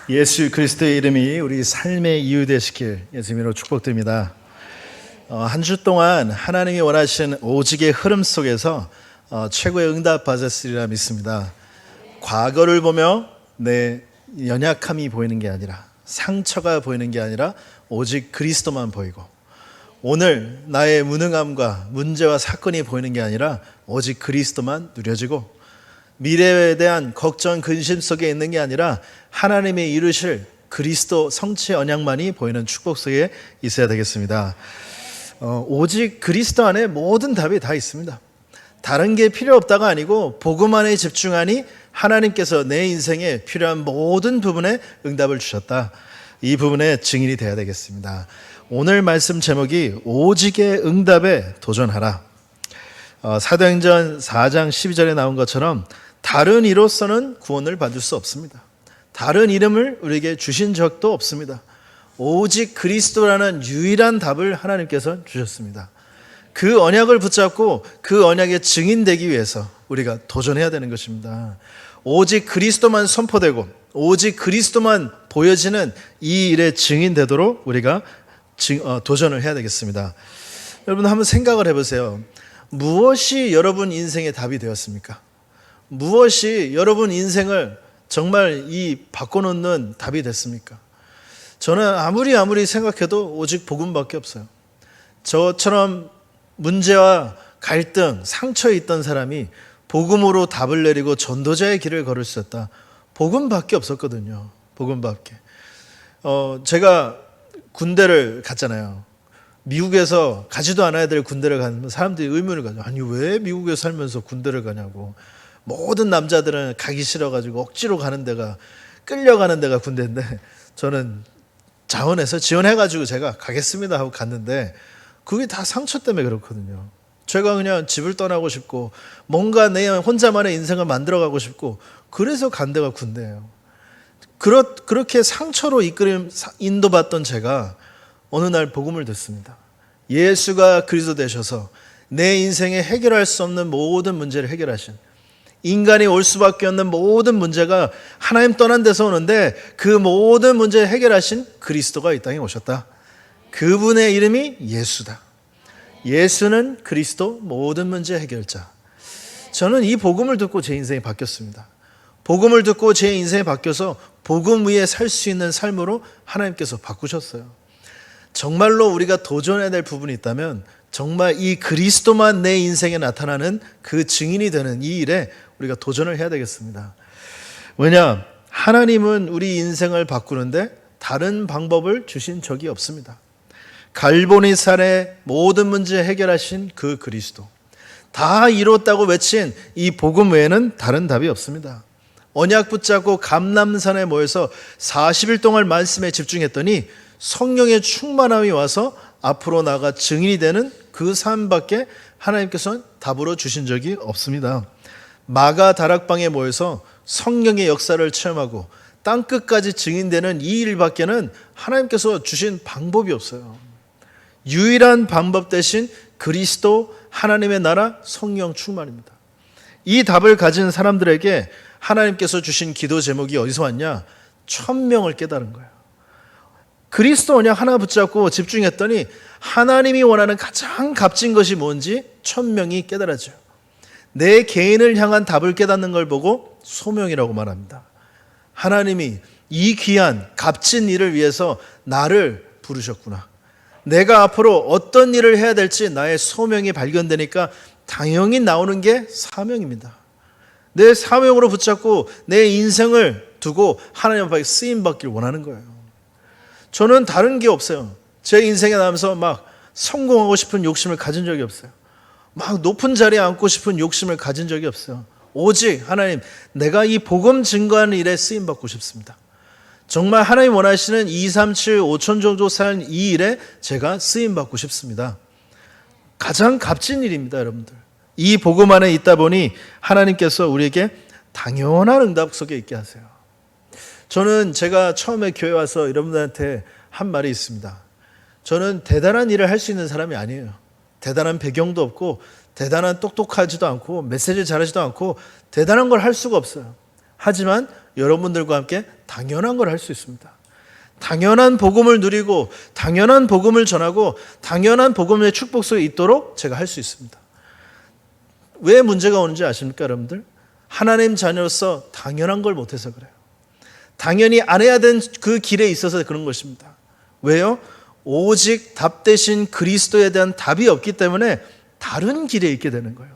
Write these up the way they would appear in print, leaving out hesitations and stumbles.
예수 그리스도의 이름이 우리 삶의 이유 되시길 예수님으로 축복드립니다. 한 주 동안 하나님이 원하신 오직의 흐름 속에서 최고의 응답 받았으리라 믿습니다. 과거를 보며 내 연약함이 보이는 게 아니라, 상처가 보이는 게 아니라 오직 그리스도만 보이고, 오늘 나의 무능함과 문제와 사건이 보이는 게 아니라 오직 그리스도만 누려지고, 미래에 대한 걱정, 근심 속에 있는 게 아니라 하나님의 이루실 그리스도 성취 언약만이 보이는 축복 속에 있어야 되겠습니다. 오직 그리스도 안에 모든 답이 다 있습니다. 다른 게 필요 없다가 아니고 복음 안에 집중하니 하나님께서 내 인생에 필요한 모든 부분에 응답을 주셨다. 이 부분에 증인이 되어야 되겠습니다. 오늘 말씀 제목이 오직의 응답에 도전하라. 사도행전 4장 12절에 나온 것처럼 다른 이로서는 구원을 받을 수 없습니다. 다른 이름을 우리에게 주신 적도 없습니다. 오직 그리스도라는 유일한 답을 하나님께서 주셨습니다. 그 언약을 붙잡고 그 언약의 증인되기 위해서 우리가 도전해야 되는 것입니다. 오직 그리스도만 선포되고 오직 그리스도만 보여지는 이 일의 증인되도록 우리가 도전을 해야 되겠습니다. 여러분 한번 생각을 해보세요. 무엇이 여러분 인생의 답이 되었습니까? 무엇이 여러분 인생을 정말 바꿔놓는 답이 됐습니까? 저는 아무리 생각해도 오직 복음밖에 없어요. 저처럼 문제와 갈등, 상처에 있던 사람이 복음으로 답을 내리고 전도자의 길을 걸을 수 있다. 복음밖에 없었거든요. 복음밖에. 제가 군대를 갔잖아요. 미국에서 가지도 않아야 될 군대를 가면 사람들이 의문을 가죠. 아니 왜 미국에 살면서 군대를 가냐고. 모든 남자들은 가기 싫어가지고 억지로 가는 데가, 끌려가는 데가 군대인데, 저는 자원해서 지원해가지고 제가 가겠습니다 하고 갔는데 그게 다 상처 때문에 그렇거든요. 제가 그냥 집을 떠나고 싶고 뭔가 내 혼자만의 인생을 만들어가고 싶고 그래서 간 데가 군대예요. 그렇게 상처로 인도받던 제가 어느 날 복음을 듣습니다. 예수가 그리스도 되셔서 내 인생에 해결할 수 없는 모든 문제를 해결하신, 인간이 올 수밖에 없는 모든 문제가 하나님 떠난 데서 오는데 그 모든 문제를 해결하신 그리스도가 이 땅에 오셨다. 그분의 이름이 예수다. 예수는 그리스도 모든 문제 해결자. 저는 이 복음을 듣고 제 인생이 바뀌었습니다. 복음을 듣고 제 인생이 바뀌어서 복음 위에 살 수 있는 삶으로 하나님께서 바꾸셨어요. 정말로 우리가 도전해야 될 부분이 있다면 정말 이 그리스도만 내 인생에 나타나는 그 증인이 되는 이 일에 우리가 도전을 해야 되겠습니다. 왜냐? 하나님은 우리 인생을 바꾸는데 다른 방법을 주신 적이 없습니다. 갈보니살의 모든 문제 해결하신 그 그리스도, 다 이뤘다고 외친 이 복음 외에는 다른 답이 없습니다. 언약 붙잡고 감람산에 모여서 40일 동안 말씀에 집중했더니 성령의 충만함이 와서 앞으로 나가 증인이 되는 그 삶밖에 하나님께서는 답으로 주신 적이 없습니다. 마가 다락방에 모여서 성령의 역사를 체험하고 땅끝까지 증인되는 이 일밖에는 하나님께서 주신 방법이 없어요. 유일한 방법 대신 그리스도, 하나님의 나라, 성령 충만입니다. 이 답을 가진 사람들에게 하나님께서 주신 기도 제목이 어디서 왔냐? 천명을 깨달은 거예요. 그리스도 언약 하나 붙잡고 집중했더니 하나님이 원하는 가장 값진 것이 뭔지 천명이 깨달아져요. 내 개인을 향한 답을 깨닫는 걸 보고 소명이라고 말합니다. 하나님이 이 귀한 값진 일을 위해서 나를 부르셨구나. 내가 앞으로 어떤 일을 해야 될지 나의 소명이 발견되니까 당연히 나오는 게 사명입니다. 내 사명으로 붙잡고 내 인생을 두고 하나님 앞에 쓰임받길 원하는 거예요. 저는 다른 게 없어요. 제 인생에 나면서 막 성공하고 싶은 욕심을 가진 적이 없어요. 막 높은 자리에 앉고 싶은 욕심을 가진 적이 없어요. 오직 하나님, 내가 이 복음 증거하는 일에 쓰임받고 싶습니다. 정말 하나님 원하시는 2, 3, 7, 5천 정도 사는 이 일에 제가 쓰임받고 싶습니다. 가장 값진 일입니다, 여러분들. 이 복음 안에 있다 보니 하나님께서 우리에게 당연한 응답 속에 있게 하세요. 저는 제가 처음에 교회 와서 여러분들한테 한 말이 있습니다. 저는 대단한 일을 할 수 있는 사람이 아니에요. 대단한 배경도 없고 대단한 똑똑하지도 않고 메시지를 잘하지도 않고 대단한 걸 할 수가 없어요. 하지만 여러분들과 함께 당연한 걸 할 수 있습니다. 당연한 복음을 누리고 당연한 복음을 전하고 당연한 복음의 축복 속에 있도록 제가 할 수 있습니다. 왜 문제가 오는지 아십니까, 여러분들? 하나님 자녀로서 당연한 걸 못해서 그래요. 당연히 안 해야 되는 그 길에 있어서 그런 것입니다. 왜요? 오직 답 대신 그리스도에 대한 답이 없기 때문에 다른 길에 있게 되는 거예요.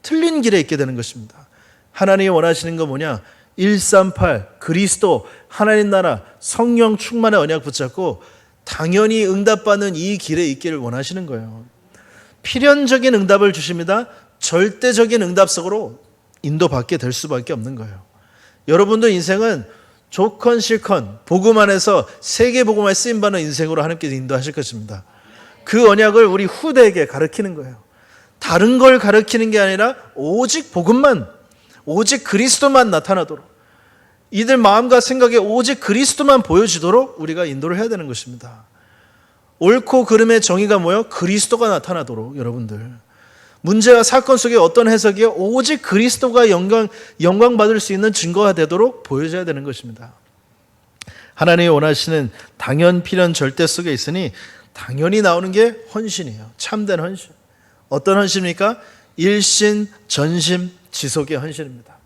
틀린 길에 있게 되는 것입니다. 하나님이 원하시는 건 뭐냐? 138 그리스도 하나님 나라 성령 충만의 언약 붙잡고 당연히 응답받는 이 길에 있기를 원하시는 거예요. 필연적인 응답을 주십니다. 절대적인 응답 속으로 인도받게 될 수밖에 없는 거예요. 여러분도 인생은 좋건 싫건 복음 안에서 세계 복음에 쓰임받는 인생으로 하나님께서 인도하실 것입니다. 그 언약을 우리 후대에게 가르치는 거예요. 다른 걸 가르치는 게 아니라 오직 복음만, 오직 그리스도만 나타나도록, 이들 마음과 생각에 오직 그리스도만 보여지도록 우리가 인도를 해야 되는 것입니다. 옳고 그름의 정의가 뭐예요? 그리스도가 나타나도록. 여러분들, 문제와 사건 속에 어떤 해석이 오직 그리스도가 영광 받을 수 있는 증거가 되도록 보여져야 되는 것입니다. 하나님이 원하시는 당연 필연 절대 속에 있으니 당연히 나오는 게 헌신이에요. 참된 헌신. 어떤 헌신입니까? 일신 전심 지속의 헌신입니다.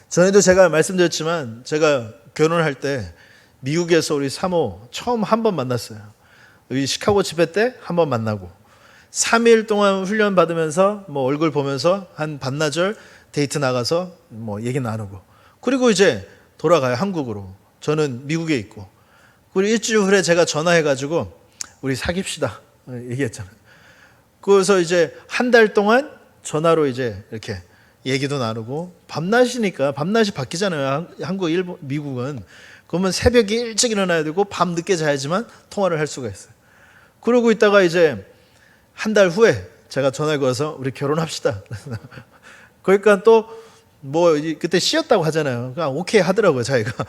전에도 제가 말씀드렸지만 제가 결혼할 때 미국에서 우리 사모 처음 한 번 만났어요. 여기 시카고 집회 때 한 번 만나고 3일 동안 훈련 받으면서 뭐 얼굴 보면서 한 반나절 데이트 나가서 뭐 얘기 나누고, 그리고 이제 돌아가요, 한국으로. 저는 미국에 있고. 그리고 일주일 후에 제가 전화해가지고 우리 사귀읍시다 얘기했잖아요. 그래서 이제 한 달 동안 전화로 이제 이렇게 얘기도 나누고, 밤낮이니까 밤낮이 바뀌잖아요. 한국, 일본, 미국은. 그러면 새벽에 일찍 일어나야 되고 밤 늦게 자야지만 통화를 할 수가 있어요. 그러고 있다가 이제 한 달 후에 제가 전화를 걸어서 우리 결혼합시다. 그러니까 또 뭐 그때 쉬었다고 하잖아요. 그러니까 오케이 하더라고요, 자기가.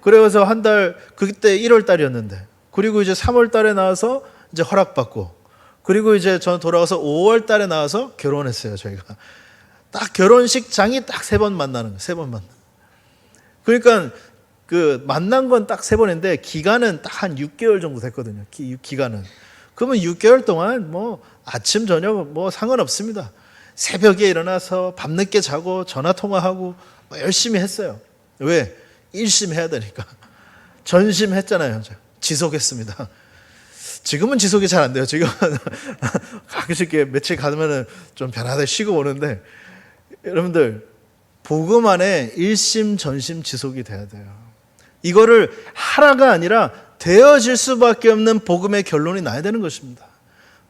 그래서 한 달, 그때 1월 달이었는데, 그리고 이제 3월 달에 나와서 이제 허락받고, 그리고 이제 저는 돌아와서 5월 달에 나와서 결혼했어요, 저희가. 딱 결혼식장이 딱 3번 만나는 거예요. 3번 만나. 그러니까 그 만난 건 딱 3번인데 기간은 딱 한 6개월 정도 됐거든요. 기간은. 그러면 6개월 동안 뭐 아침 저녁 뭐 상관없습니다. 새벽에 일어나서 밤늦게 자고 전화 통화하고 뭐 열심히 했어요. 왜? 일심해야 되니까. 전심했잖아요. 지속했습니다. 지금은 지속이 잘 안 돼요. 지금은 가끔씩 며칠 가면은 좀 편하게 쉬고 오는데, 여러분들 복음 안에 일심 전심 지속이 돼야 돼요. 이거를 하라가 아니라 되어질 수밖에 없는 복음의 결론이 나야 되는 것입니다.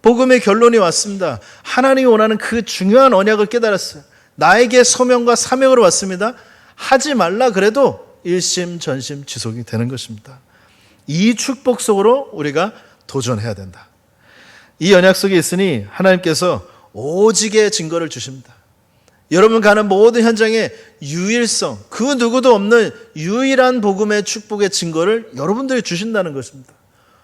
복음의 결론이 왔습니다. 하나님이 원하는 그 중요한 언약을 깨달았어요. 나에게 소명과 사명으로 왔습니다. 하지 말라 그래도 일심 전심 지속이 되는 것입니다. 이 축복 속으로 우리가 도전해야 된다. 이 언약 속에 있으니 하나님께서 오직의 증거를 주십니다. 여러분 가는 모든 현장에 유일성, 그 누구도 없는 유일한 복음의 축복의 증거를 여러분들이 주신다는 것입니다.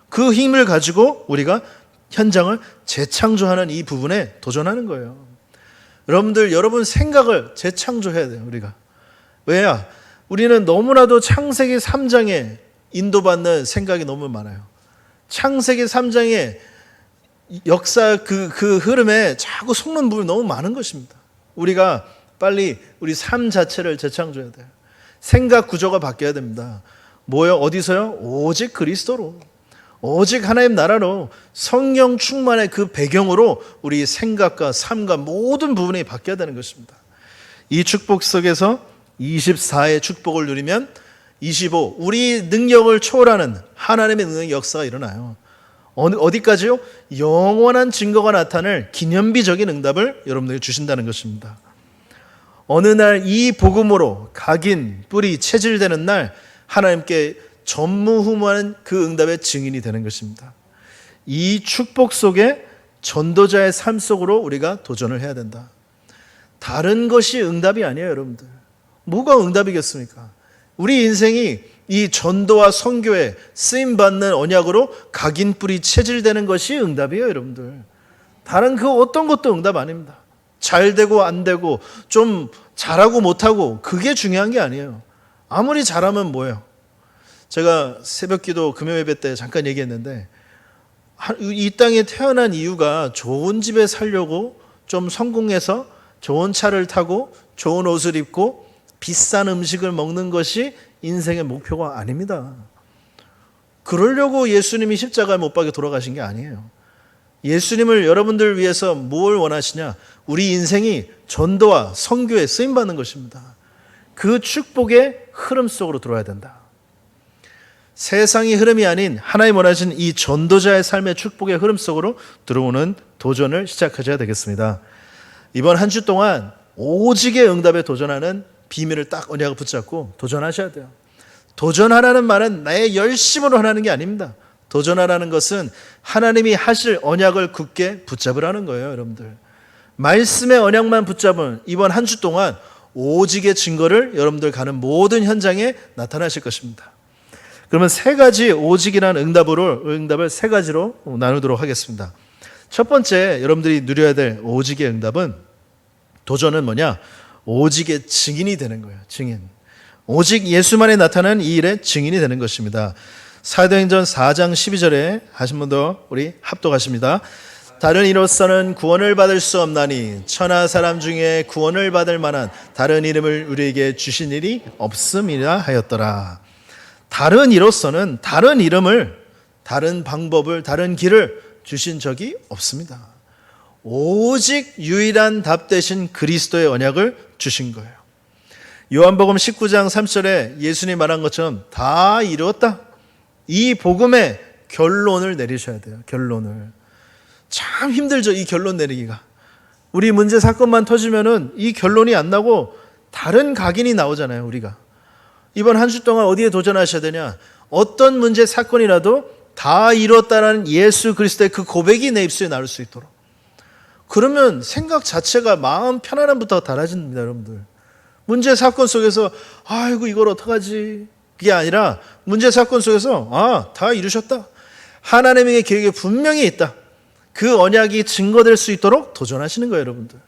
그 힘을 가지고 우리가 현장을 재창조하는 이 부분에 도전하는 거예요. 여러분들, 여러분 생각을 재창조해야 돼요, 우리가. 왜냐? 우리는 너무나도 창세기 3장에 인도받는 생각이 너무 많아요. 창세기 3장의 역사 그 흐름에 자꾸 속는 부분이 너무 많은 것입니다. 우리가 빨리 우리 삶 자체를 재창조해야 돼요. 생각 구조가 바뀌어야 됩니다. 뭐요? 어디서요? 오직 그리스도로, 오직 하나님 나라로, 성령 충만의 그 배경으로 우리 생각과 삶과 모든 부분이 바뀌어야 되는 것입니다. 이 축복 속에서 24의 축복을 누리면 25, 우리 능력을 초월하는 하나님의 능력 역사가 일어나요. 어디까지요? 영원한 증거가 나타낼 기념비적인 응답을 여러분들에게 주신다는 것입니다. 어느 날 이 복음으로 각인, 뿌리, 체질되는 날 하나님께 전무후무하는 그 응답의 증인이 되는 것입니다. 이 축복 속에 전도자의 삶 속으로 우리가 도전을 해야 된다. 다른 것이 응답이 아니에요, 여러분들. 뭐가 응답이겠습니까? 우리 인생이 이 전도와 선교에 쓰임받는 언약으로 각인 뿌리 체질되는 것이 응답이에요, 여러분들. 다른 그 어떤 것도 응답 아닙니다. 잘 되고 안 되고 좀 잘하고 못하고 그게 중요한 게 아니에요. 아무리 잘하면 뭐예요? 제가 새벽기도 금요예배 때 잠깐 얘기했는데 이 땅에 태어난 이유가 좋은 집에 살려고 좀 성공해서 좋은 차를 타고 좋은 옷을 입고 비싼 음식을 먹는 것이 인생의 목표가 아닙니다. 그러려고 예수님이 십자가에 못 박혀 돌아가신 게 아니에요. 예수님을 여러분들 위해서 뭘 원하시냐? 우리 인생이 전도와 선교에 쓰임받는 것입니다. 그 축복의 흐름 속으로 들어와야 된다. 세상의 흐름이 아닌 하나님 원하신 이 전도자의 삶의 축복의 흐름 속으로 들어오는 도전을 시작하셔야 되겠습니다. 이번 한 주 동안 오직의 응답에 도전하는 비밀을 딱 언약을 붙잡고 도전하셔야 돼요. 도전하라는 말은 나의 열심으로 하라는 게 아닙니다. 도전하라는 것은 하나님이 하실 언약을 굳게 붙잡으라는 거예요, 여러분들. 말씀의 언약만 붙잡은 이번 한 주 동안 오직의 증거를 여러분들 가는 모든 현장에 나타나실 것입니다. 그러면 세 가지 오직이라는 응답을 세 가지로 나누도록 하겠습니다. 첫 번째 여러분들이 누려야 될 오직의 응답은 도전은 뭐냐? 오직의 증인이 되는 거예요. 증인. 오직 예수만에 나타난 이 일의 증인이 되는 것입니다. 사도행전 4장 12절에 하신 분도 우리 합독하십니다. 다른 이로서는 구원을 받을 수 없나니 천하 사람 중에 구원을 받을 만한 다른 이름을 우리에게 주신 일이 없음이라 하였더라. 다른 이로서는 다른 이름을, 다른 방법을, 다른 길을 주신 적이 없습니다. 오직 유일한 답 되신 그리스도의 언약을 주신 거예요. 요한복음 19장 3절에 예수님이 말한 것처럼 다 이루었다. 이 복음의 결론을 내리셔야 돼요. 결론을. 참 힘들죠, 이 결론 내리기가. 우리 문제 사건만 터지면은 이 결론이 안 나고 다른 각인이 나오잖아요, 우리가. 이번 한 주 동안 어디에 도전하셔야 되냐? 어떤 문제 사건이라도 다 이뤘다라는 예수 그리스도의 그 고백이 내 입술에 나올 수 있도록. 그러면 생각 자체가 마음 편안함부터 달라집니다, 여러분들. 문제 사건 속에서 아이고 이걸 어떡하지? 그게 아니라 문제 사건 속에서 다 이루셨다. 하나님의 계획이 분명히 있다. 그 언약이 증거될 수 있도록 도전하시는 거예요, 여러분들.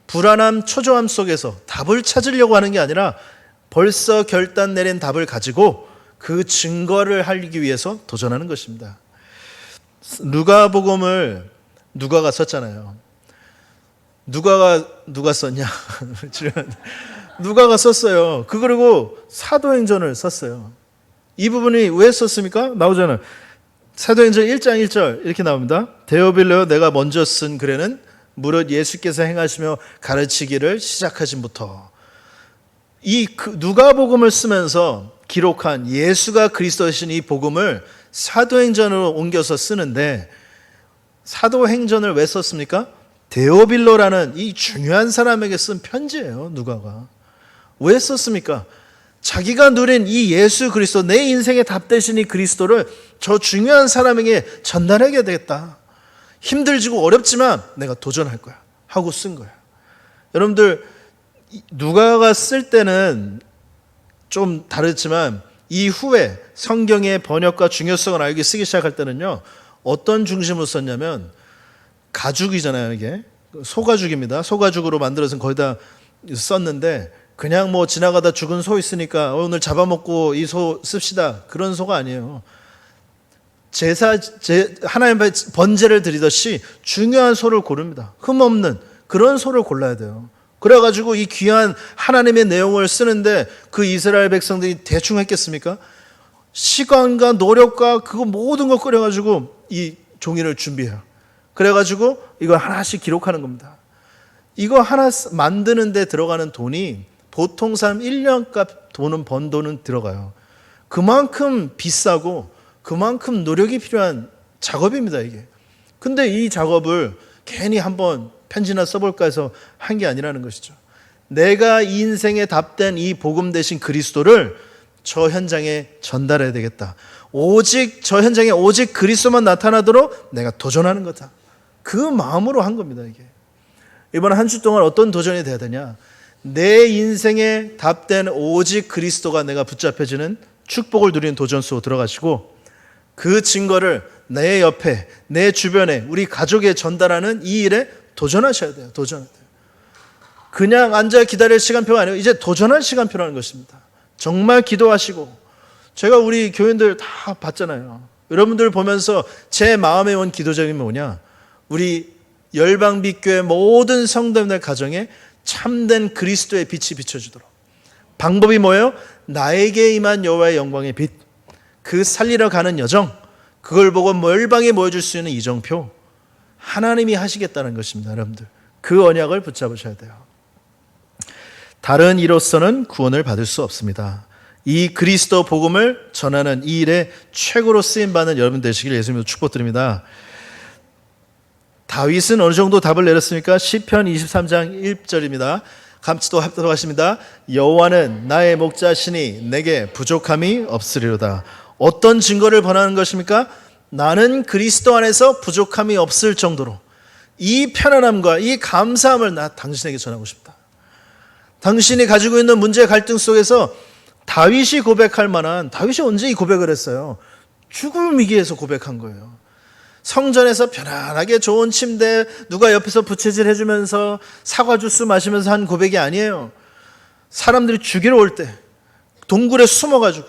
불안함, 초조함 속에서 답을 찾으려고 하는 게 아니라 벌써 결단 내린 답을 가지고 그 증거를 하기 위해서 도전하는 것입니다. 누가복음을 누가가 썼잖아요. 누가 썼냐? 누가가 썼어요. 그리고 사도행전을 썼어요. 이 부분이 왜 썼습니까? 나오잖아요. 사도행전 1장 1절 이렇게 나옵니다. 데오빌레오 내가 먼저 쓴 글에는 무릇 예수께서 행하시며 가르치기를 시작하신부터. 이 누가복음을 쓰면서 기록한 예수가 그리스도이신 이 복음을 사도행전으로 옮겨서 쓰는데, 사도행전을 왜 썼습니까? 데오빌로라는 이 중요한 사람에게 쓴 편지예요. 누가가. 왜 썼습니까? 자기가 누린 이 예수 그리스도, 내 인생의 답 되신 이 그리스도를 저 중요한 사람에게 전달해야 되겠다. 힘들지고 어렵지만 내가 도전할 거야 하고 쓴 거예요. 여러분들, 누가가 쓸 때는 좀 다르지만 이후에 성경의 번역과 중요성을 알고 쓰기 시작할 때는요, 어떤 중심으로 썼냐면, 가죽이잖아요. 이게 소가죽입니다. 소가죽으로 만들어서 거의 다 썼는데, 그냥 뭐 지나가다 죽은 소 있으니까 오늘 잡아먹고 이 소 씁시다, 그런 소가 아니에요. 하나님 앞에 번제를 드리듯이 중요한 소를 고릅니다. 흠없는 그런 소를 골라야 돼요. 그래가지고 이 귀한 하나님의 내용을 쓰는데 그 이스라엘 백성들이 대충 했겠습니까? 시간과 노력과 그거 모든 거 끌어가지고 이 종이를 준비해요. 그래가지고 이거 하나씩 기록하는 겁니다. 이거 하나 만드는 데 들어가는 돈이 보통 사람 1년값 번 돈은 들어가요. 그만큼 비싸고 그만큼 노력이 필요한 작업입니다, 이게. 근데 이 작업을 괜히 한번 편지나 써볼까 해서 한 게 아니라는 것이죠. 내가 이 인생에 답된 이 복음 되신 그리스도를 저 현장에 전달해야 되겠다. 오직 저 현장에 오직 그리스도만 나타나도록 내가 도전하는 거다. 그 마음으로 한 겁니다, 이게. 이번 한 주 동안 어떤 도전이 돼야 되냐? 내 인생에 답된 오직 그리스도가 내가 붙잡혀지는 축복을 누리는 도전 속으로 들어가시고, 그 증거를 내 옆에, 내 주변에, 우리 가족에 전달하는 이 일에 도전하셔야 돼요. 도전해야 돼요. 그냥 앉아 기다릴 시간표가 아니고 이제 도전할 시간표라는 것입니다. 정말 기도하시고, 제가 우리 교인들 다 봤잖아요. 여러분들 보면서 제 마음에 온 기도적인 뭐냐, 우리 열방빛교회 모든 성도님들 가정에 참된 그리스도의 빛이 비춰주도록. 방법이 뭐예요? 나에게 임한 여호와의 영광의 빛, 그 살리러 가는 여정, 그걸 보고 열방에 모여줄 수 있는 이정표, 하나님이 하시겠다는 것입니다. 여러분들 그 언약을 붙잡으셔야 돼요. 다른 이로서는 구원을 받을 수 없습니다. 이 그리스도 복음을 전하는 이 일에 최고로 쓰임받는 여러분 되시길 예수님으로 축복드립니다. 다윗은 어느 정도 답을 내렸습니까? 시편 23장 1절입니다. 감치도 합독하십니다. 여호와는 나의 목자시니 내게 부족함이 없으리로다. 어떤 증거를 번하는 것입니까? 나는 그리스도 안에서 부족함이 없을 정도로 이 편안함과 이 감사함을 나 당신에게 전하고 싶다. 당신이 가지고 있는 문제 갈등 속에서 다윗이 고백할 만한, 다윗이 언제 이 고백을 했어요? 죽음 위기에서 고백한 거예요. 성전에서 편안하게 좋은 침대 누가 옆에서 부채질 해주면서 사과 주스 마시면서 한 고백이 아니에요. 사람들이 죽이러 올 때 동굴에 숨어가지고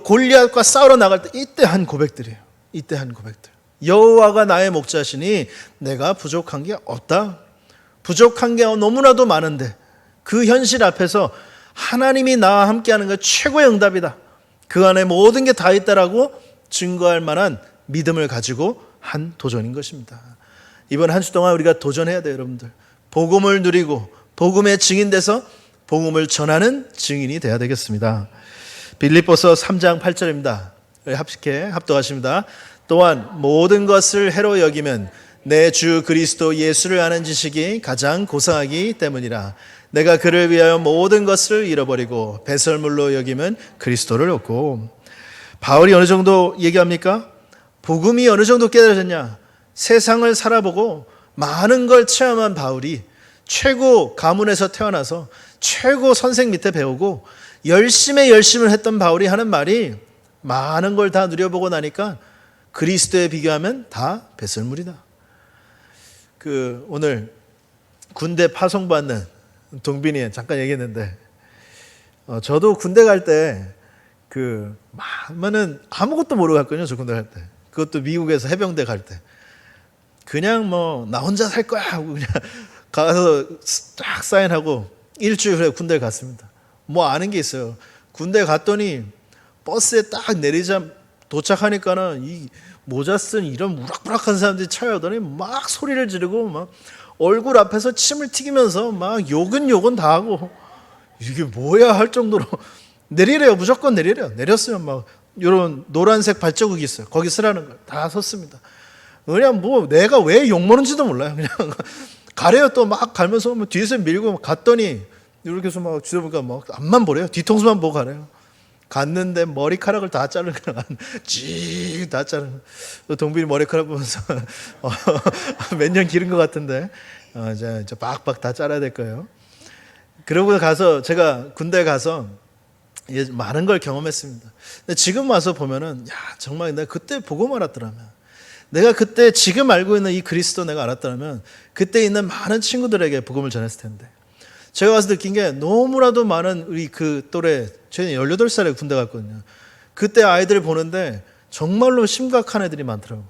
골리앗과 싸우러 나갈 때 이때 한 고백들이에요. 이때 한 고백들. 여호와가 나의 목자시니 내가 부족한 게 없다. 부족한 게 너무나도 많은데 그 현실 앞에서 하나님이 나와 함께하는 것 최고의 응답이다. 그 안에 모든 게 다 있다라고 증거할 만한 믿음을 가지고 한 도전인 것입니다. 이번 한 주 동안 우리가 도전해야 돼요, 여러분들. 복음을 누리고 복음의 증인돼서 복음을 전하는 증인이 돼야 되겠습니다. 빌립보서 3장 8절입니다. 합독하십니다. 또한 모든 것을 해로 여기면 내 주 그리스도 예수를 아는 지식이 가장 고상하기 때문이라. 내가 그를 위하여 모든 것을 잃어버리고 배설물로 여기면 그리스도를 얻고. 바울이 어느 정도 얘기합니까? 복음이 어느 정도 깨달아졌냐? 세상을 살아보고 많은 걸 체험한 바울이 최고 가문에서 태어나서 최고 선생 밑에 배우고 열심을 했던 바울이 하는 말이, 많은 걸 다 누려보고 나니까 그리스도에 비교하면 다 배설물이다. 오늘 군대 파송받는 동빈이 잠깐 얘기했는데, 저도 군대 갈 때 많은 아무것도 모르고 갔거든요. 저 군대 갈 때. 그것도 미국에서 해병대 갈 때. 그냥 나 혼자 살 거야 하고 그냥 가서 쫙 사인하고 일주일 후에 군대에 갔습니다. 아는 게 있어요. 군대 갔더니 버스에 딱 도착하니까는 이 모자 쓴 이런 무락무락한 사람들이 차여더니 막 소리를 지르고 막 얼굴 앞에서 침을 튀기면서 막 욕은 다 하고, 이게 뭐야 할 정도로 내리래요. 무조건 내리래요. 내렸으면 막 이런 노란색 발자국이 있어요. 거기 쓰라는 걸 다 섰습니다. 그냥 내가 왜 욕먹는지도 몰라요. 그냥 가래요. 또 막 가면서 뒤에서 밀고 갔더니 이렇게 해서 막 뒤져보니까 막 앞만 보래요. 뒤통수만 보고 가래요. 갔는데 머리카락을 다 자르는 거야. 다 자르는 거야. 동빈이 머리카락 보면서 몇 년 기른 것 같은데 이제 빡빡 다 잘라야 될 거예요. 그러고 가서 제가 군대 가서 많은 걸 경험했습니다. 근데 지금 와서 보면은 정말 내가 그때 보고 알았더라면, 내가 그때 지금 알고 있는 이 그리스도 내가 알았더라면 그때 있는 많은 친구들에게 복음을 전했을 텐데. 제가 와서 느낀 게 너무나도 많은 우리 그 또래, 저는 18살에 군대 갔거든요. 그때 아이들을 보는데 정말로 심각한 애들이 많더라고요.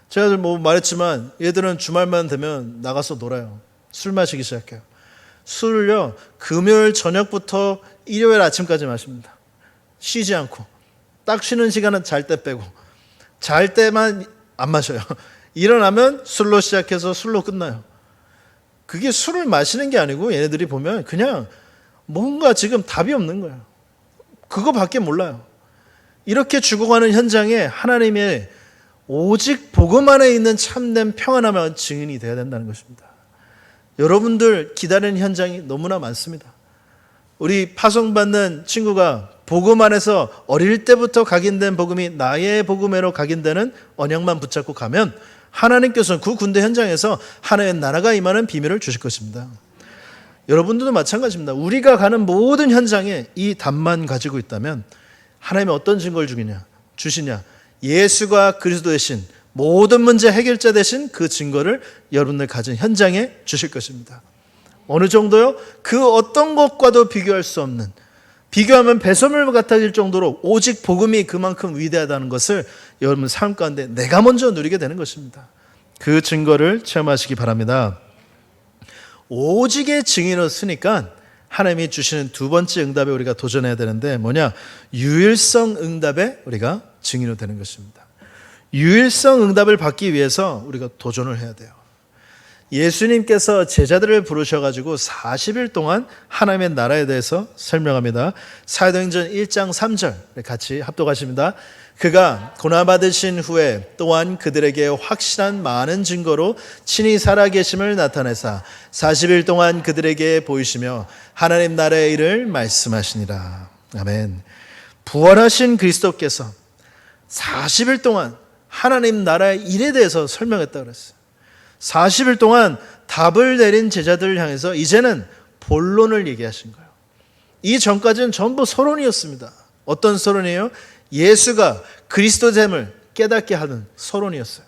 제가 말했지만 얘들은 주말만 되면 나가서 놀아요. 술 마시기 시작해요. 술을요, 금요일 저녁부터 일요일 아침까지 마십니다. 쉬지 않고. 딱 쉬는 시간은 잘 때 빼고. 잘 때만 안 마셔요. 일어나면 술로 시작해서 술로 끝나요. 그게 술을 마시는 게 아니고 얘네들이 보면 그냥 뭔가 지금 답이 없는 거예요. 그거밖에 몰라요. 이렇게 죽어가는 현장에 하나님의 오직 복음 안에 있는 참된 평안함의 증인이 되어야 된다는 것입니다. 여러분들 기다리는 현장이 너무나 많습니다. 우리 파송받는 친구가 복음 안에서 어릴 때부터 각인된 복음이 나의 복음으로 각인되는 언약만 붙잡고 가면 하나님께서는 그 군대 현장에서 하나님의 나라가 임하는 비밀을 주실 것입니다. 여러분들도 마찬가지입니다. 우리가 가는 모든 현장에 이 답만 가지고 있다면 하나님이 어떤 증거를 주시냐? 예수가 그리스도 되신 모든 문제 해결자 되신 그 증거를 여러분들 가진 현장에 주실 것입니다. 어느 정도요? 그 어떤 것과도 비교할 수 없는 비교하면 배설물 같아질 정도로 오직 복음이 그만큼 위대하다는 것을 여러분 삶 가운데 내가 먼저 누리게 되는 것입니다. 그 증거를 체험하시기 바랍니다. 오직의 증인으로 쓰니까 하나님이 주시는 두 번째 응답에 우리가 도전해야 되는데 뭐냐? 유일성 응답에 우리가 증인으로 되는 것입니다. 유일성 응답을 받기 위해서 우리가 도전을 해야 돼요. 예수님께서 제자들을 부르셔가지고 40일 동안 하나님의 나라에 대해서 설명합니다. 사도행전 1장 3절 같이 합독하십니다. 그가 고난받으신 후에 또한 그들에게 확실한 많은 증거로 친히 살아계심을 나타내사 40일 동안 그들에게 보이시며 하나님 나라의 일을 말씀하시니라. 아멘. 부활하신 그리스도께서 40일 동안 하나님 나라의 일에 대해서 설명했다고 그랬어요. 40일 동안 답을 내린 제자들을 향해서 이제는 본론을 얘기하신 거예요. 이 전까지는 전부 서론이었습니다. 어떤 서론이에요? 예수가 그리스도됨을 깨닫게 하는 서론이었어요.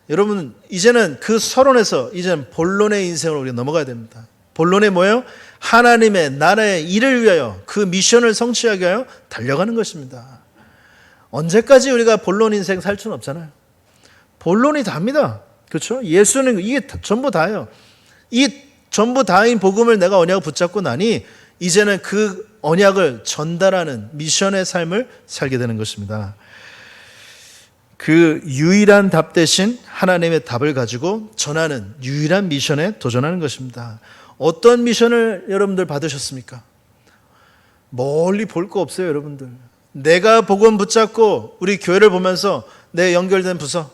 여러분, 이제는 그 서론에서 이제는 본론의 인생으로 우리가 넘어가야 됩니다. 본론이 뭐예요? 하나님의 나라의 일을 위하여 그 미션을 성취하기 위하여 달려가는 것입니다. 언제까지 우리가 본론 인생 살 수는 없잖아요. 본론이 답니다. 그렇죠? 예수는 이게 전부 다예요. 이 전부 다인 복음을 내가 언약을 붙잡고 나니 이제는 그 언약을 전달하는 미션의 삶을 살게 되는 것입니다. 그 유일한 답 대신 하나님의 답을 가지고 전하는 유일한 미션에 도전하는 것입니다. 어떤 미션을 여러분들 받으셨습니까? 멀리 볼 거 없어요, 여러분들. 내가 복음 붙잡고 우리 교회를 보면서 내 연결된 부서,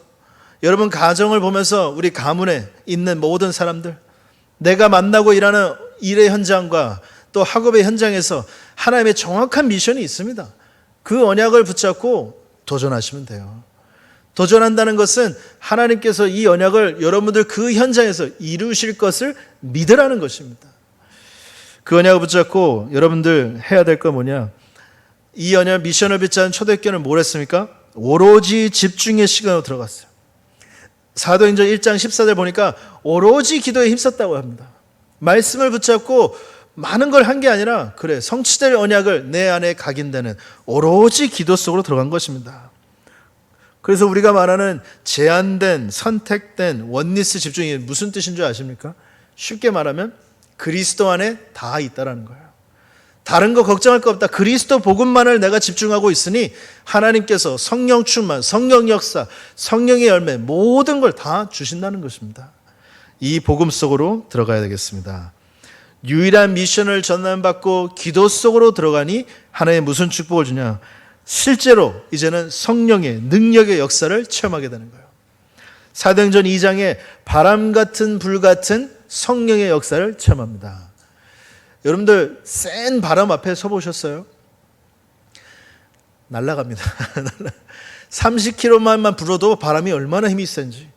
여러분 가정을 보면서 우리 가문에 있는 모든 사람들, 내가 만나고 일하는 일의 현장과 또 학업의 현장에서 하나님의 정확한 미션이 있습니다. 그 언약을 붙잡고 도전하시면 돼요. 도전한다는 것은 하나님께서 이 언약을 여러분들 그 현장에서 이루실 것을 믿으라는 것입니다. 그 언약을 붙잡고 여러분들 해야 될 건 뭐냐? 이 언약 미션을 붙잡은 초대교회는 뭘 했습니까? 오로지 집중의 시간으로 들어갔어요. 사도행전 1장 14절 보니까 오로지 기도에 힘썼다고 합니다. 말씀을 붙잡고 많은 걸 한 게 아니라 그래 성취될 언약을 내 안에 각인되는 오로지 기도 속으로 들어간 것입니다. 그래서 우리가 말하는 제한된 선택된 원리스 집중이 무슨 뜻인 줄 아십니까? 쉽게 말하면 그리스도 안에 다 있다라는 거예요. 다른 거 걱정할 거 없다. 그리스도 복음만을 내가 집중하고 있으니 하나님께서 성령 충만, 성령 역사, 성령의 열매 모든 걸 다 주신다는 것입니다. 이 복음 속으로 들어가야 되겠습니다. 유일한 미션을 전환받고 기도 속으로 들어가니 하나님 무슨 축복을 주냐? 실제로 이제는 성령의 능력의 역사를 체험하게 되는 거예요. 사도행전 2장에 바람 같은 불 같은 성령의 역사를 체험합니다. 여러분들 센 바람 앞에 서보셨어요? 날아갑니다. 30km만 불어도 바람이 얼마나 힘이 센지.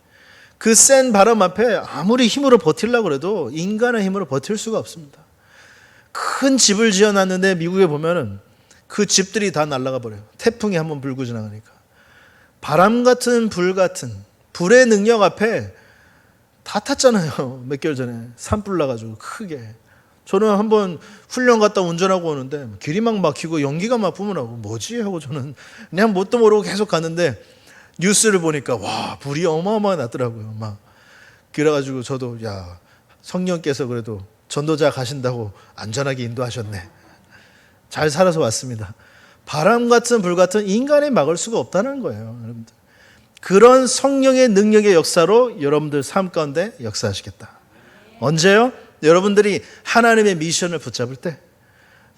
그 센 바람 앞에 아무리 힘으로 버틸려고 해도 인간의 힘으로 버틸 수가 없습니다. 큰 집을 지어놨는데 미국에 보면은 그 집들이 다 날아가 버려요. 태풍이 한번 불고 지나가니까. 바람 같은 불 같은 불의 능력 앞에 다 탔잖아요. 몇 개월 전에 산불 나가지고 크게. 저는 한번 훈련 갔다 운전하고 오는데 길이 막 막히고 연기가 막 뿜어나고 뭐지 하고 저는 그냥 뭣도 모르고 계속 갔는데 뉴스를 보니까 와 불이 어마어마하게 났더라고요. 막 그래가지고 저도 야 성령께서 그래도 전도자 가신다고 안전하게 인도하셨네. 잘 살아서 왔습니다. 바람 같은 불 같은 인간이 막을 수가 없다는 거예요. 여러분들. 그런 성령의 능력의 역사로 여러분들 삶 가운데 역사하시겠다. 언제요? 여러분들이 하나님의 미션을 붙잡을 때,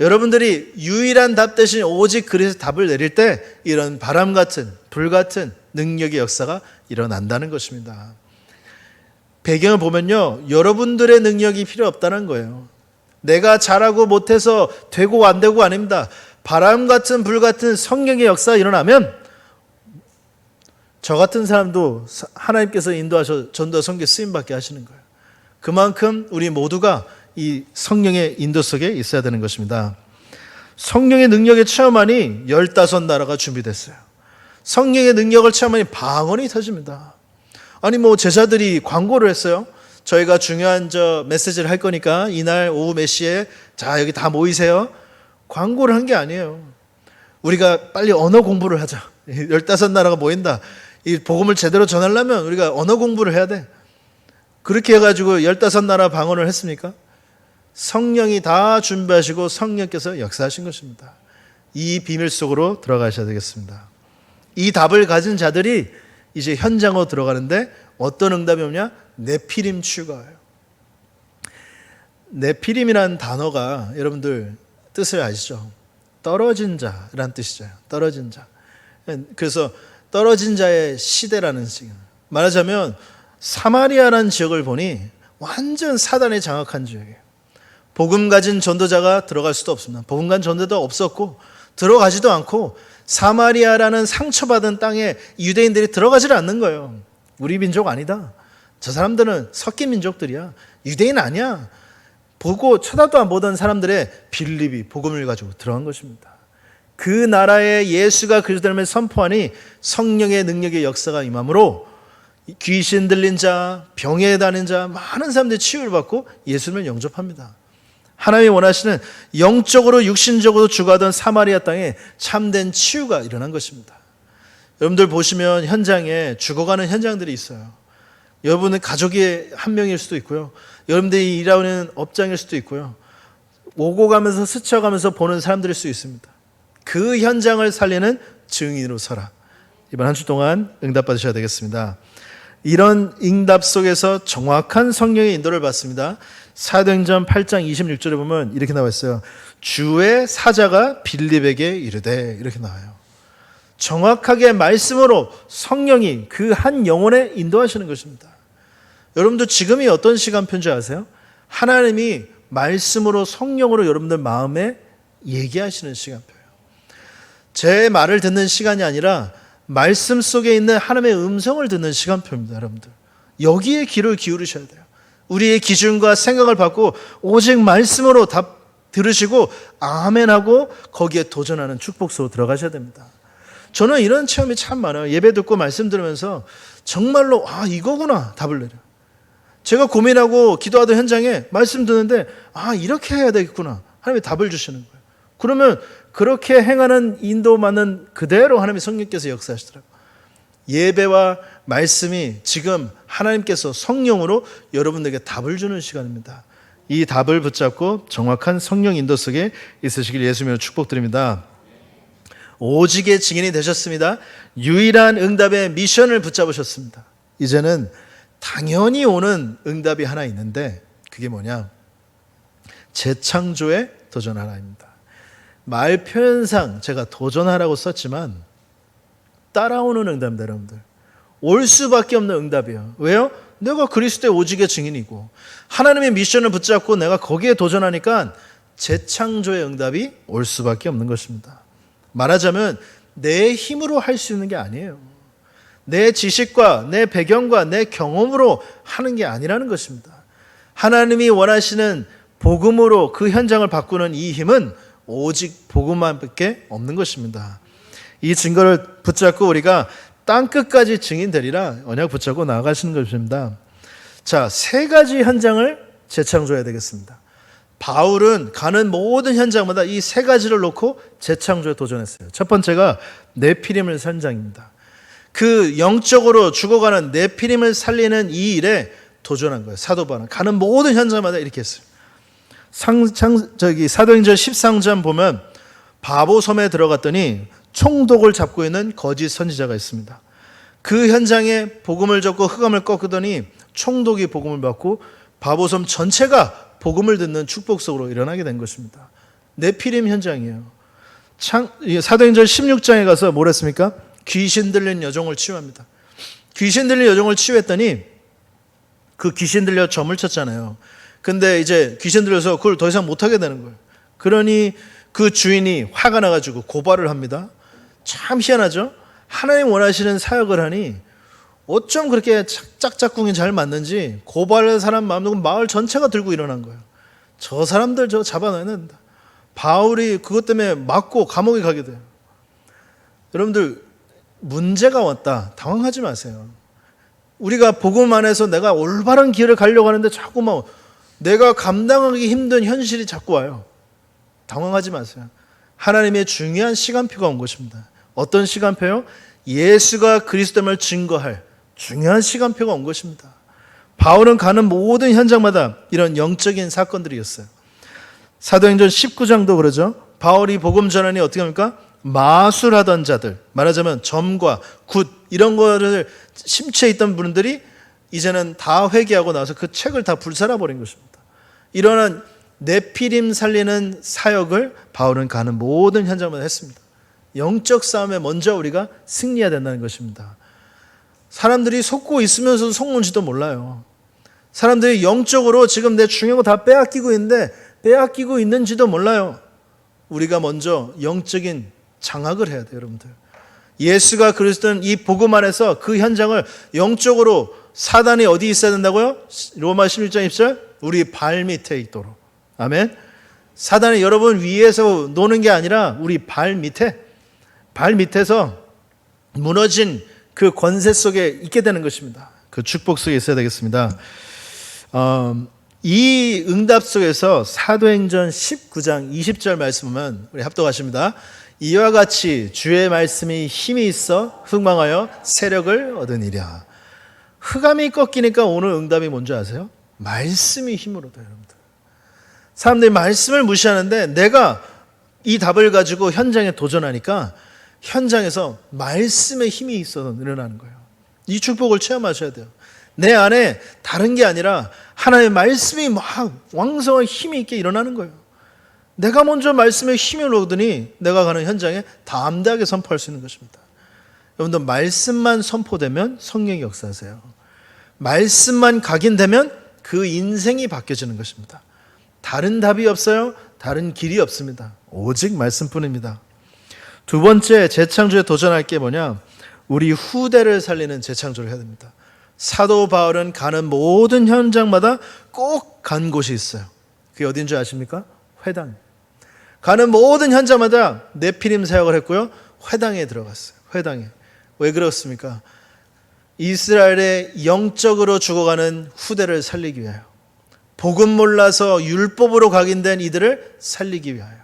여러분들이 유일한 답 대신 오직 그리스도 답을 내릴 때 이런 바람 같은 불 같은 능력의 역사가 일어난다는 것입니다. 배경을 보면요, 여러분들의 능력이 필요 없다는 거예요. 내가 잘하고 못해서 되고 안 되고 아닙니다. 바람 같은 불 같은 성령의 역사가 일어나면 저 같은 사람도 하나님께서 인도하셔 전도 선교 쓰임받게 하시는 거예요. 그만큼 우리 모두가 이 성령의 인도 속에 있어야 되는 것입니다. 성령의 능력을 체험하니 15나라가 준비됐어요. 성령의 능력을 체험하니 방언이 터집니다. 아니 뭐 제자들이 광고를 했어요. 저희가 중요한 메시지를 할 거니까 이날 오후 몇 시에 자 여기 다 모이세요. 광고를 한 게 아니에요. 우리가 빨리 언어 공부를 하자. 15나라가 모인다. 이 복음을 제대로 전하려면 우리가 언어 공부를 해야 돼. 그렇게 해가지고 15나라 방언을 했습니까? 성령이 다 준비하시고 성령께서 역사하신 것입니다. 이 비밀 속으로 들어가셔야 되겠습니다. 이 답을 가진 자들이 이제 현장으로 들어가는데 어떤 응답이 오냐? 네피림 치유가 와요. 네피림이라는 단어가 여러분들 뜻을 아시죠? 떨어진 자라는 뜻이죠. 떨어진 자. 그래서 떨어진 자의 시대라는 시간. 말하자면 사마리아라는 지역을 보니 완전 사단에 장악한 지역이에요. 복음 가진 전도자가 들어갈 수도 없습니다. 복음 가진 전도자도 없었고 들어가지도 않고 사마리아라는 상처받은 땅에 유대인들이 들어가지를 않는 거예요. 우리 민족 아니다. 저 사람들은 섞인 민족들이야. 유대인 아니야. 보고 쳐다도 안 보던 사람들의 빌립이 복음을 가지고 들어간 것입니다. 그 나라에 예수가 그리스도를 선포하니 성령의 능력의 역사가 임함으로 귀신 들린 자, 병에 다닌 자 많은 사람들이 치유를 받고 예수님을 영접합니다. 하나님이 원하시는 영적으로 육신적으로 죽어가던 사마리아 땅에 참된 치유가 일어난 것입니다. 여러분들 보시면 현장에 죽어가는 현장들이 있어요. 여러분은 가족의 한 명일 수도 있고요. 여러분들이 일하는 업장일 수도 있고요. 오고 가면서 스쳐가면서 보는 사람들일 수 있습니다. 그 현장을 살리는 증인으로 서라. 이번 한 주 동안 응답받으셔야 되겠습니다. 이런 응답 속에서 정확한 성령의 인도를 받습니다. 사도행전 8장 26절에 보면 이렇게 나와 있어요. 주의 사자가 빌립에게 이르되, 이렇게 나와요. 정확하게 말씀으로 성령이 그 한 영혼에 인도하시는 것입니다. 여러분도 지금이 어떤 시간표인지 아세요? 하나님이 말씀으로 성령으로 여러분들 마음에 얘기하시는 시간표예요. 제 말을 듣는 시간이 아니라 말씀 속에 있는 하나님의 음성을 듣는 시간표입니다. 여러분들 여기에 귀를 기울이셔야 돼요. 우리의 기준과 생각을 받고 오직 말씀으로 답 들으시고 아멘하고 거기에 도전하는 축복 속으로 들어가셔야 됩니다. 저는 이런 체험이 참 많아요. 예배 듣고 말씀 들으면서 정말로 이거구나 답을 내려. 제가 고민하고 기도하던 현장에 말씀 듣는데 이렇게 해야 되겠구나. 하나님이 답을 주시는 거예요. 그러면 그렇게 행하는 인도만은 그대로 하나님의 성령께서 역사하시더라고요. 예배와 말씀이 지금 하나님께서 성령으로 여러분들에게 답을 주는 시간입니다. 이 답을 붙잡고 정확한 성령 인도 속에 있으시길 예수님으로 축복드립니다. 오직의 증인이 되셨습니다. 유일한 응답의 미션을 붙잡으셨습니다. 이제는 당연히 오는 응답이 하나 있는데 그게 뭐냐? 재창조에 도전하라입니다. 말 표현상 제가 도전하라고 썼지만 따라오는 응답입니다. 여러분들 올 수밖에 없는 응답이에요. 왜요? 내가 그리스도의 오직의 증인이고 하나님의 미션을 붙잡고 내가 거기에 도전하니까 재창조의 응답이 올 수밖에 없는 것입니다. 말하자면 내 힘으로 할 수 있는 게 아니에요. 내 지식과 내 배경과 내 경험으로 하는 게 아니라는 것입니다. 하나님이 원하시는 복음으로 그 현장을 바꾸는 이 힘은 오직 복음만밖에 없는 것입니다. 이 증거를 붙잡고 우리가 땅끝까지 증인되리라 언약 붙잡고 나아가시는 것입니다. 자, 세 가지 현장을 재창조해야 되겠습니다. 바울은 가는 모든 현장마다 이 세 가지를 놓고 재창조에 도전했어요. 첫 번째가 네피림을 현장입니다. 그 영적으로 죽어가는 네피림을 살리는 이 일에 도전한 거예요. 사도 바울은 가는 모든 현장마다 이렇게 했어요. 사도행전 13장 보면 바보섬에 들어갔더니 총독을 잡고 있는 거짓 선지자가 있습니다. 그 현장에 복음을 접고 흑암을 꺾더니 총독이 복음을 받고 바보섬 전체가 복음을 듣는 축복 속으로 일어나게 된 것입니다. 네피림 현장이에요. 사도행전 16장에 가서 뭘 했습니까? 귀신 들린 여종을 치유합니다. 귀신 들린 여종을 치유했더니 그 귀신 들려 점을 쳤잖아요. 근데 이제 귀신 들려서 그걸 더 이상 못하게 되는 거예요. 그러니 그 주인이 화가 나가지고 고발을 합니다. 참 희한하죠? 하나님 원하시는 사역을 하니 어쩜 그렇게 짝짝꿍이 잘 맞는지 고발하는 사람 마음 놓고 마을 전체가 들고 일어난 거예요. 저 사람들 저 잡아놔야 된다. 바울이 그것 때문에 맞고 감옥에 가게 돼요. 여러분들 문제가 왔다. 당황하지 마세요. 우리가 복음 안에서 내가 올바른 길을 가려고 하는데 자꾸만 내가 감당하기 힘든 현실이 자꾸 와요. 당황하지 마세요. 하나님의 중요한 시간표가 온 것입니다. 어떤 시간표요? 예수가 그리스도임을 증거할 중요한 시간표가 온 것입니다. 바울은 가는 모든 현장마다 이런 영적인 사건들이었어요. 사도행전 19장도 그러죠. 바울이 복음 전하니 어떻게 합니까? 마술하던 자들, 말하자면 점과 굿 이런 거를 심취해 있던 분들이 이제는 다 회개하고 나서 그 책을 다 불살아버린 것입니다. 이러한 네피림 살리는 사역을 바울은 가는 모든 현장마다 했습니다. 영적 싸움에 먼저 우리가 승리해야 된다는 것입니다. 사람들이 속고 있으면서도 속는지도 몰라요. 사람들이 영적으로 지금 내 중요한 거 다 빼앗기고 있는데 빼앗기고 있는지도 몰라요. 우리가 먼저 영적인 장악을 해야 돼요, 여러분들. 예수가 그리스도는 이 복음 안에서 그 현장을 영적으로 사단이 어디 있어야 된다고요? 로마 16장 20절 우리 발 밑에 있도록. 아멘. 사단이 여러분 위에서 노는 게 아니라 우리 발 밑에서 무너진 그 권세 속에 있게 되는 것입니다. 그 축복 속에 있어야 되겠습니다. 이 응답 속에서 사도행전 19장 20절 말씀 보면 우리 합독하십니다. 이와 같이 주의 말씀이 힘이 있어 흥망하여 세력을 얻으니라. 흑암이 꺾이니까 오늘 응답이 뭔지 아세요? 말씀이 힘으로 돼요, 여러분들. 사람들이 말씀을 무시하는데 내가 이 답을 가지고 현장에 도전하니까 현장에서 말씀의 힘이 있어서 일어나는 거예요. 이 축복을 체험하셔야 돼요. 내 안에 다른 게 아니라 하나님의 말씀이 막 왕성한 힘이 있게 일어나는 거예요. 내가 먼저 말씀의 힘을 얻으니 내가 가는 현장에 담대하게 선포할 수 있는 것입니다. 여러분들 말씀만 선포되면 성령이 역사하세요. 말씀만 각인되면 그 인생이 바뀌어지는 것입니다. 다른 답이 없어요. 다른 길이 없습니다. 오직 말씀뿐입니다. 두 번째 재창조에 도전할 게 뭐냐? 우리 후대를 살리는 재창조를 해야 됩니다. 사도 바울은 가는 모든 현장마다 꼭 간 곳이 있어요. 그게 어딘 줄 아십니까? 회당. 가는 모든 현장마다 네피림 사역을 했고요. 회당에 들어갔어요. 회당에. 왜 그렇습니까? 이스라엘의 영적으로 죽어가는 후대를 살리기 위하여. 복음 몰라서 율법으로 각인된 이들을 살리기 위하여.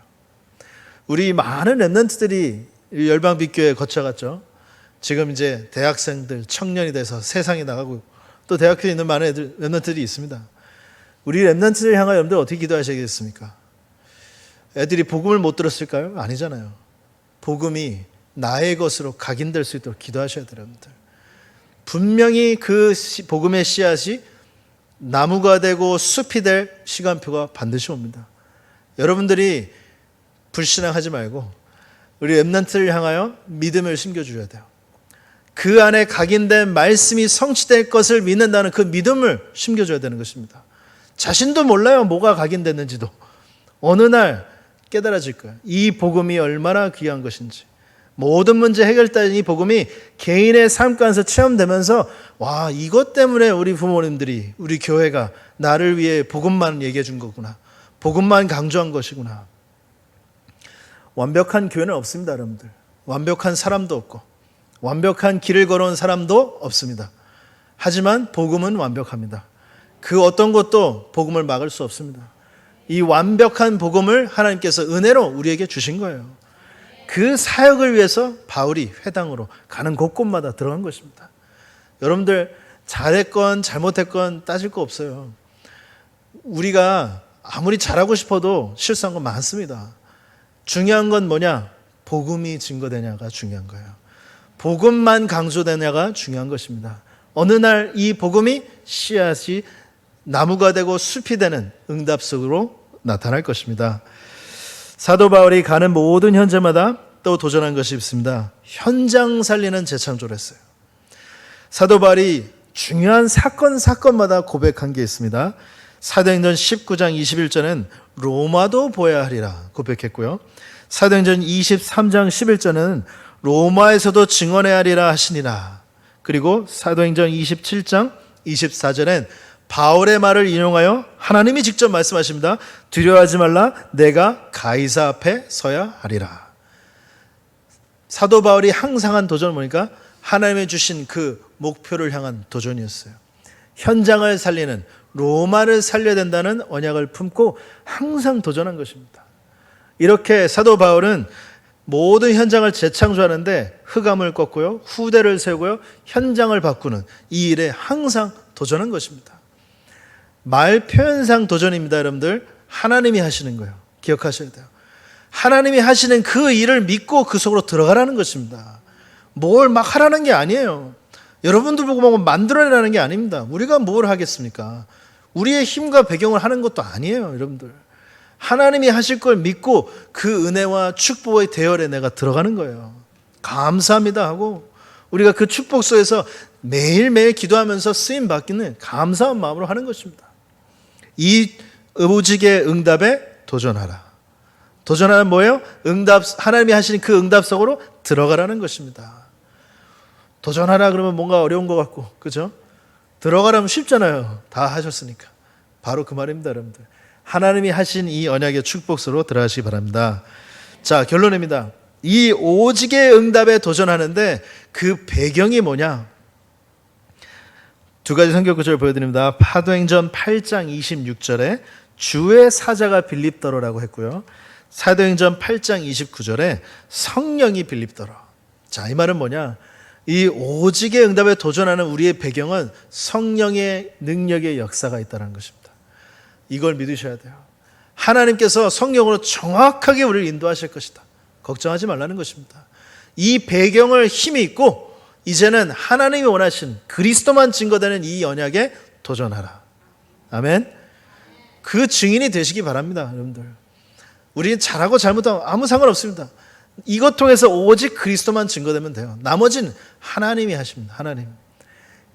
우리 많은 렘넌트들이 열방빛교회에 거쳐갔죠. 지금 이제 대학생들, 청년이 돼서 세상에 나가고 또 대학교에 있는 많은 애들, 렘넌트들이 있습니다. 우리 렘넌트를 향하여 여러분들 어떻게 기도하셔야겠습니까? 애들이 복음을 못 들었을까요? 아니잖아요. 복음이 나의 것으로 각인될 수 있도록 기도하셔야 돼요, 여러분들. 분명히 그 복음의 씨앗이 나무가 되고 숲이 될 시간표가 반드시 옵니다. 여러분들이 불신앙하지 말고 우리 렘넌트를 향하여 믿음을 심겨주셔야 돼요. 그 안에 각인된 말씀이 성취될 것을 믿는다는 그 믿음을 심겨줘야 되는 것입니다. 자신도 몰라요, 뭐가 각인됐는지도. 어느 날 깨달아질 거예요. 이 복음이 얼마나 귀한 것인지. 모든 문제 해결되는 이 복음이 개인의 삶 가운데서 체험되면서 와, 이것 때문에 우리 부모님들이, 우리 교회가 나를 위해 복음만 얘기해 준 거구나. 복음만 강조한 것이구나. 완벽한 교회는 없습니다, 여러분들. 완벽한 사람도 없고 완벽한 길을 걸어온 사람도 없습니다. 하지만 복음은 완벽합니다. 그 어떤 것도 복음을 막을 수 없습니다. 이 완벽한 복음을 하나님께서 은혜로 우리에게 주신 거예요. 그 사역을 위해서 바울이 회당으로 가는 곳곳마다 들어간 것입니다. 여러분들 잘했건 잘못했건 따질 거 없어요. 우리가 아무리 잘하고 싶어도 실수한 건 많습니다. 중요한 건 뭐냐? 복음이 증거되냐가 중요한 거예요. 복음만 강조되냐가 중요한 것입니다. 어느 날 이 복음이 씨앗이 나무가 되고 숲이 되는 응답 속으로 나타날 것입니다. 사도 바울이 가는 모든 현장마다 또 도전한 것이 있습니다. 현장 살리는 재창조를 했어요. 사도 바울이 중요한 사건마다 고백한 게 있습니다. 사도행전 19장 21절은 로마도 보아야 하리라 고백했고요. 사도행전 23장 11절은 로마에서도 증언해야 하리라 하시니라. 그리고 사도행전 27장 24절엔 바울의 말을 인용하여 하나님이 직접 말씀하십니다. 두려워하지 말라, 내가 가이사 앞에 서야 하리라. 사도 바울이 항상 한 도전은 뭐니까? 하나님이 주신 그 목표를 향한 도전이었어요. 현장을 살리는, 로마를 살려야 된다는 언약을 품고 항상 도전한 것입니다. 이렇게 사도 바울은 모든 현장을 재창조하는데 흑암을 꺾고요, 후대를 세우고요, 현장을 바꾸는 이 일에 항상 도전한 것입니다. 말 표현상 도전입니다. 여러분들, 하나님이 하시는 거예요. 기억하셔야 돼요. 하나님이 하시는 그 일을 믿고 그 속으로 들어가라는 것입니다. 뭘 막 하라는 게 아니에요. 여러분들 보고 뭐 만들어내라는 게 아닙니다. 우리가 뭘 하겠습니까? 우리의 힘과 배경을 하는 것도 아니에요. 여러분들, 하나님이 하실 걸 믿고 그 은혜와 축복의 대열에 내가 들어가는 거예요. 감사합니다 하고 우리가 그 축복 속에서 매일매일 기도하면서 쓰임 받기는 감사한 마음으로 하는 것입니다. 이 오직의 응답에 도전하라. 도전하는 뭐예요? 하나님이 하시는 그 응답 속으로 들어가라는 것입니다. 도전하라 그러면 뭔가 어려운 것 같고, 그죠? 들어가라면 쉽잖아요. 다 하셨으니까. 바로 그 말입니다, 여러분들. 하나님이 하신 이 언약의 축복 속으로 들어가시기 바랍니다. 자, 결론입니다. 이 오직의 응답에 도전하는데 그 배경이 뭐냐? 두 가지 성경 구절을 보여드립니다. 사도행전 8장 26절에 주의 사자가 빌립더로라고 했고요. 사도행전 8장 29절에 성령이 빌립더로. 자, 이 말은 뭐냐? 이 오직의 응답에 도전하는 우리의 배경은 성령의 능력의 역사가 있다는 것입니다. 이걸 믿으셔야 돼요. 하나님께서 성령으로 정확하게 우리를 인도하실 것이다. 걱정하지 말라는 것입니다. 이 배경을 힘이 있고 이제는 하나님이 원하신 그리스도만 증거되는 이 언약에 도전하라. 아멘. 그 증인이 되시기 바랍니다, 여러분들. 우리는 잘하고 잘못하고 아무 상관없습니다. 이것 통해서 오직 그리스도만 증거되면 돼요. 나머지는 하나님이 하십니다. 하나님.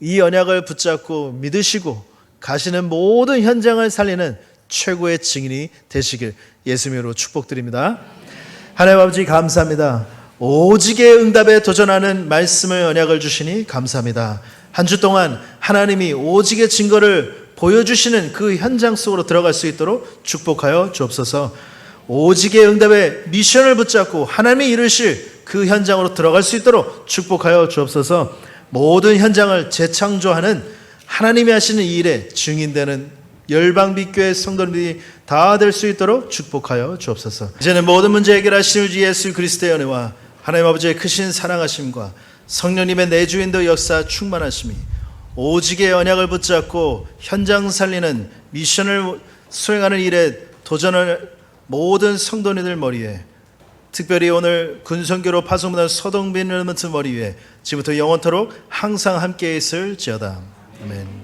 이 언약을 붙잡고 믿으시고 가시는 모든 현장을 살리는 최고의 증인이 되시길 예수님으로 축복드립니다. 하나님 아버지 감사합니다. 오직의 응답에 도전하는 말씀을 언약을 주시니 감사합니다. 한 주 동안 하나님이 오직의 증거를 보여주시는 그 현장 속으로 들어갈 수 있도록 축복하여 주옵소서. 오직의 응답에 미션을 붙잡고 하나님이 이루실 그 현장으로 들어갈 수 있도록 축복하여 주옵소서. 모든 현장을 재창조하는 하나님이 하시는 이 일에 증인되는 열방빛교회 성도들이 다 될 수 있도록 축복하여 주옵소서. 이제는 모든 문제 해결하시는 우리 예수 그리스도의 은혜와 하나님 아버지의 크신 사랑하심과 성령님의 내주인도 역사 충만하심이 오직의 언약을 붙잡고 현장 살리는 미션을 수행하는 일에 도전을 모든 성도님들 머리에, 특별히 오늘 군성교로 파송문화 서동빈 르먼트 머리 위에 지금부터 영원토록 항상 함께 있을지어다. 아멘.